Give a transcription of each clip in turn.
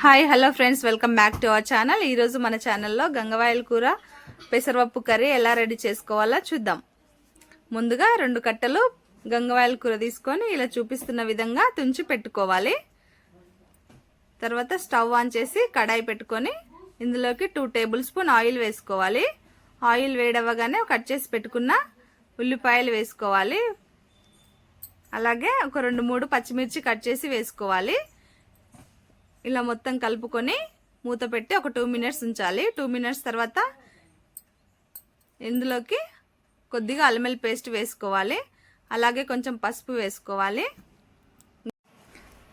Hi hello friends, welcome back to our channel. ఈరోజు మన ఛానల్లో గంగవాయల కూర పెసరపప్పు కర్రీ ఎలా రెడీ చేసుకోవాలో చూద్దాం. ముందుగా 2 కట్టలు గంగవాయల కూర తీసుకొని ఇలా చూపిస్తున్న విధంగా తుంచి పెట్టుకోవాలి. తర్వాత స్టవ్ ఆన్ చేసి కడాయి పెట్టుకొని ఇందులోకి 2 టేబుల్ స్పూన్ ఆయిల్ వేసుకోవాలి. ఆయిల్ వేడవగానే కట్ చేసి పెట్టుకున్న ఉల్లిపాయలు వేసుకోవాలి. అలాగే ఒక 2-3 పచ్చిమిర్చి కట్ చేసి వేసుకోవాలి. ఇలా మొత్తం కలుపుకొని మూత పెట్టి ఒక 2 మినిట్స్ ఉంచాలి. 2 మినిట్స్ తర్వాత ఇందులోకి కొద్దిగా అల్లం వెల్లుల్లి పేస్ట్ వేసుకోవాలి. అలాగే కొంచెం పసుపు వేసుకోవాలి.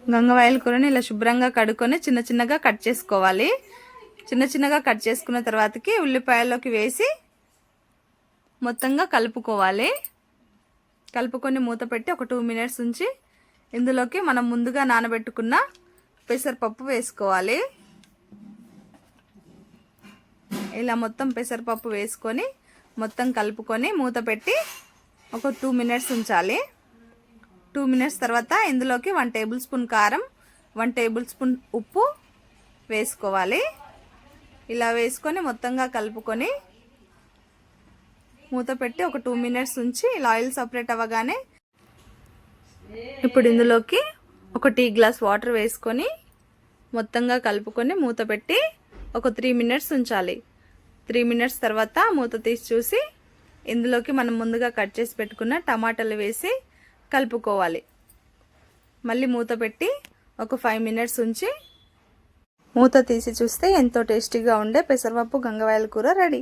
గంగవాయల కూరని ఇలా శుభ్రంగా కడుక్కొని చిన్న చిన్నగా కట్ చేసుకోవాలి. చిన్న చిన్నగా కట్ చేసుకున్న తర్వాతకి ఉల్లిపాయల్లోకి వేసి మొత్తంగా కలుపుకోవాలి. కలుపుకొని మూత పెట్టి ఒక 2 మినిట్స్ ఉంచి ఇందులోకి మనం ముందుగా నానబెట్టుకున్న పెసరపప్పు వేసుకోవాలి. ఇలా మొత్తం పెసరపప్పు వేసుకొని మొత్తం కలుపుకొని మూత పెట్టి ఒక 2 మినిట్స్ ఉంచాలి. 2 మినిట్స్ తర్వాత ఇందులోకి 1 టేబుల్ స్పూన్ కారం, 1 టేబుల్ స్పూన్ ఉప్పు వేసుకోవాలి. ఇలా వేసుకొని మొత్తంగా కలుపుకొని మూత పెట్టి ఒక 2 మినిట్స్ ఉంచి ఇలా ఆయిల్ సపరేట్ అవ్వగానే ఇప్పుడు ఇందులోకి ఒక టీ గ్లాస్ వాటర్ వేసుకొని మొత్తంగా కలుపుకొని మూత పెట్టి ఒక 3 మినిట్స్ ఉంచాలి. 3 మినిట్స్ తర్వాత మూత తీసి చూసి ఇందులోకి మనం ముందుగా కట్ చేసి పెట్టుకున్న టమాటాలు వేసి కలుపుకోవాలి. మళ్ళీ మూత పెట్టి ఒక 5 మినిట్స్ ఉంచి మూత తీసి చూస్తే ఎంతో టేస్టీగా ఉండే పెసరపప్పు గంగవాయల కూర రెడీ.